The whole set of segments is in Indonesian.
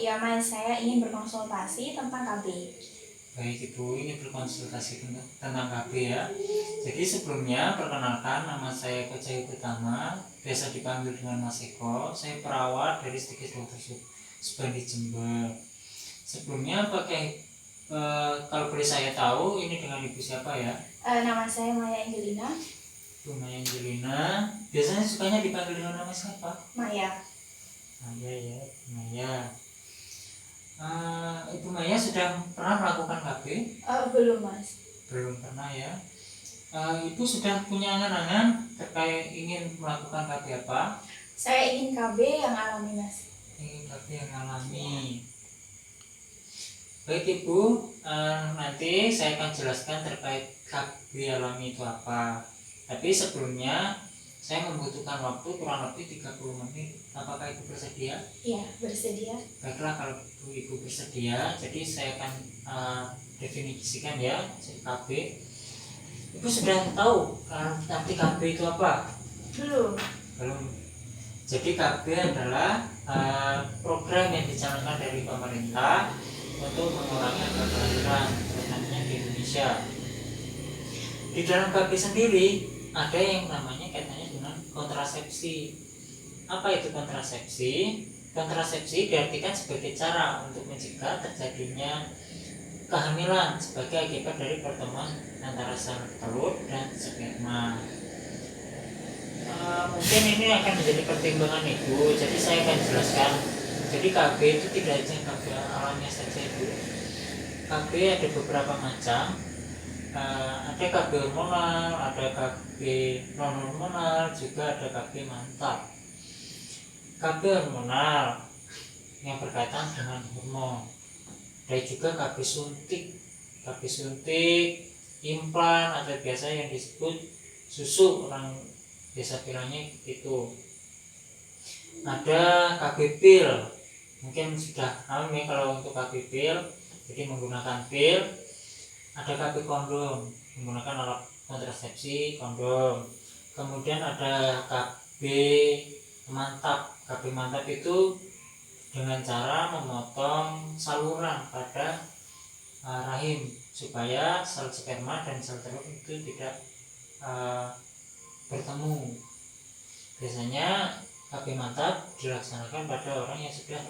Iya Mas, saya ingin berkonsultasi tentang KB. Baik, Ibu, ini berkonsultasi tentang KB ya. Jadi sebelumnya perkenalkan, nama saya Eko Cahyo Utama, biasa dipanggil dengan Mas Eko. Saya perawat dari Stikes Dr. Subandi Jember. Sebelumnya kalau boleh saya tahu ini dengan Ibu siapa ya? Nama saya Maya Angelina. Ibu Maya Angelina. Biasanya sukanya dipanggil dengan nama siapa? Maya. Maya ya, Maya. Ibu Maya sudah pernah melakukan KB? Belum Mas. Belum pernah ya. Ibu sudah punya angan-angan terkait ingin melakukan KB apa? Saya ingin KB yang alami Mas. Ingin KB yang alami. Baik Ibu, nanti saya akan jelaskan terkait KB alami itu apa. Tapi sebelumnya saya membutuhkan waktu kurang lebih 30 menit. Apakah Ibu bersedia? Iya, bersedia. Baiklah, kalau Ibu bersedia, jadi saya akan definisikan ya KB. Ibu sudah tahu arti KB itu apa? Belum. Jadi KB adalah program yang dicanangkan dari pemerintah untuk mengurangi angka kelahiran, terutamanya di Indonesia. Di dalam KB sendiri ada yang namanya kaitannya dengan kontrasepsi. Apa itu kontrasepsi? Kontrasepsi diartikan sebagai cara untuk mencegah terjadinya kehamilan sebagai akibat dari pertemuan antara sel telur dan sperma. Mungkin ini akan menjadi pertimbangan Ibu, jadi saya akan jelaskan. Jadi KB itu tidak hanya KB alamnya saja Ibu. KB ada beberapa macam. Ada KB hormonal, ada KB non hormonal, juga ada KB mantap. KB hormonal yang berkaitan dengan hormon. Ada juga KB suntik, implan, atau biasa yang disebut susu, orang biasa bilangnya gitu. Ada KB pil, mungkin sudah paham ya kalau untuk KB pil, jadi menggunakan pil. Ada KB kondom, menggunakan alat kontrasepsi kondom. Kemudian ada KB mantap. KB mantap itu dengan cara memotong saluran pada rahim supaya sel sperma dan sel telur itu tidak bertemu. Biasanya KB mantap dilaksanakan pada orang yang sudah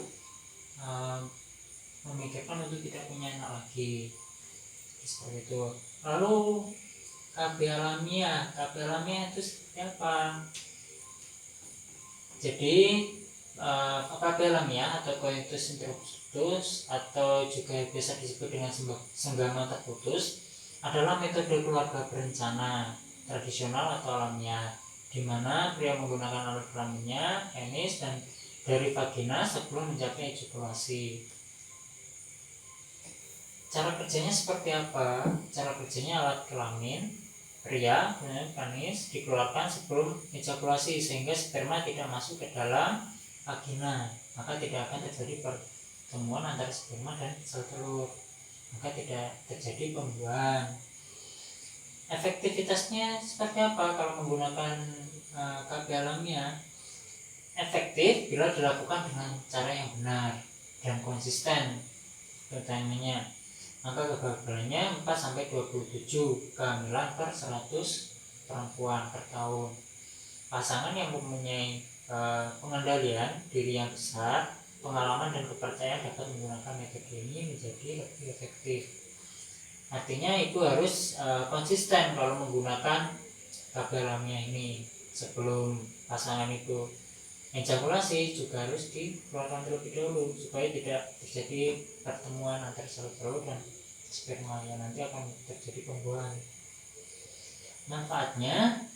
memikirkan untuk tidak punya anak lagi, seperti itu. Lalu KB alamiah itu seperti apa? Jadi KB alamiah atau coitus interruptus atau juga biasa disebut dengan senggama terputus adalah metode keluarga berencana tradisional atau alamiah, di mana pria menggunakan alat kelaminnya, penis, dan dari vagina sebelum mencapai ejakulasi. Cara kerjanya seperti apa? Cara kerjanya alat kelamin pria, penis, dikeluarkan sebelum ejakulasi sehingga sperma tidak masuk ke dalam vagina, maka tidak akan terjadi pertemuan antara sperma dan sel telur, maka tidak terjadi pembuahan. Efektivitasnya seperti apa kalau menggunakan KB alamiah? Efektif bila dilakukan dengan cara yang benar dan konsisten, utamanya. Maka kegagalannya 4-27 kehamilan per 100 perempuan per tahun. Pasangan yang mempunyai pengendalian diri yang besar, pengalaman dan kepercayaan dapat menggunakan metode ini menjadi lebih efektif. Artinya Ibu harus konsisten kalau menggunakan KB alamiah ini. Sebelum pasangan itu ejakulasi juga harus dikeluarkan terlebih dahulu supaya tidak terjadi pertemuan antara sel telur dan sperma yang nanti akan terjadi pembuahan. Manfaatnya,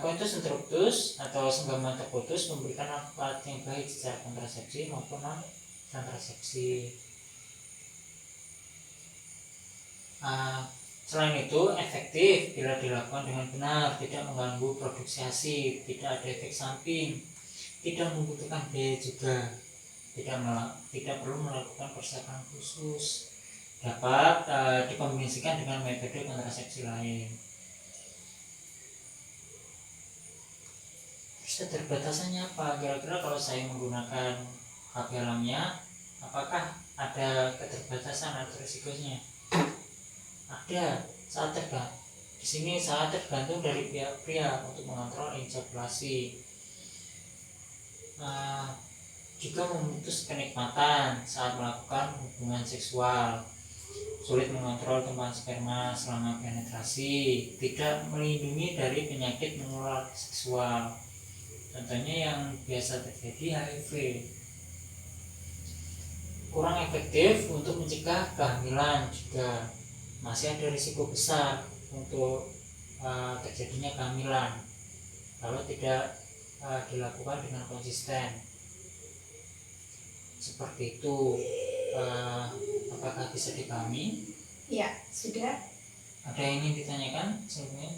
coitus interruptus atau senggama terputus memberikan manfaat yang baik secara kontrasepsi maupun non kontrasepsi. Selain itu efektif bila dilakukan dengan benar, tidak mengganggu produksi ASI, tidak ada efek samping, tidak membutuhkan biaya juga, tidak perlu melakukan persiapan khusus, dapat dikombinasikan dengan metode kontrasepsi lain. Terus keterbatasannya apa? Kira-kira kalau saya menggunakan KB alamiah, apakah ada keterbatasan atau risikonya? Ada, di sini sangat tergantung dari pihak pria untuk mengontrol ejakulasi. Juga memutus kenikmatan saat melakukan hubungan seksual, sulit mengontrol tumpahan sperma selama penetrasi, tidak melindungi dari penyakit menular seksual. Contohnya yang biasa terjadi HIV. Kurang efektif untuk mencegah kehamilan juga. Masih ada risiko besar untuk terjadinya kehamilan kalau tidak dilakukan dengan konsisten. Seperti itu. Apakah bisa dipahami? Ya, sudah. Ada yang ingin ditanyakan sebelumnya?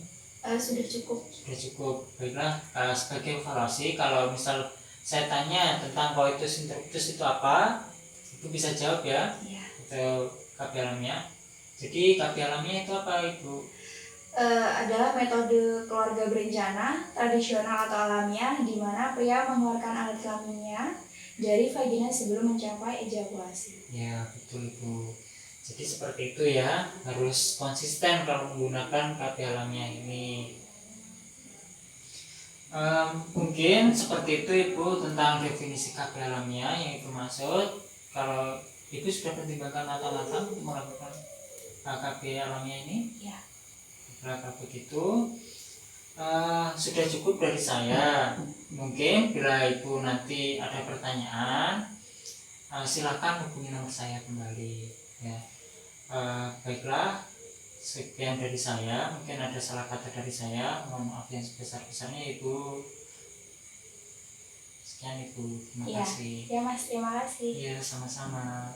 Sudah cukup. Sudah cukup. Baiklah, sebagai evaluasi, kalau misal saya tanya tentang coitus interruptus itu apa, Ibu bisa jawab ya? Iya. Itu KB alamiah. Jadi KB alamiah itu apa, Ibu? Adalah metode keluarga berencana tradisional atau alamiah di mana pria mengeluarkan alat kelaminnya dari vagina sebelum mencapai ejakulasi. Ya, betul Ibu. Jadi seperti itu ya, harus konsisten kalau menggunakan KB alamiah ini. Mungkin seperti itu Ibu tentang definisi KB alamiah yang Ibu maksud. Kalau Ibu sudah pertimbangkan matang-matang untuk melakukan KB alamiah ini? Ya. Kalau begitu sudah cukup dari saya. Mungkin bila Ibu nanti ada pertanyaan, silakan hubungi nomor saya kembali ya. Baiklah, sekian dari saya. Mungkin ada salah kata dari saya, mohon maaf yang sebesar-besarnya Ibu. Sekian Ibu, terima kasih. Ya Mas, terima kasih. Iya, sama-sama.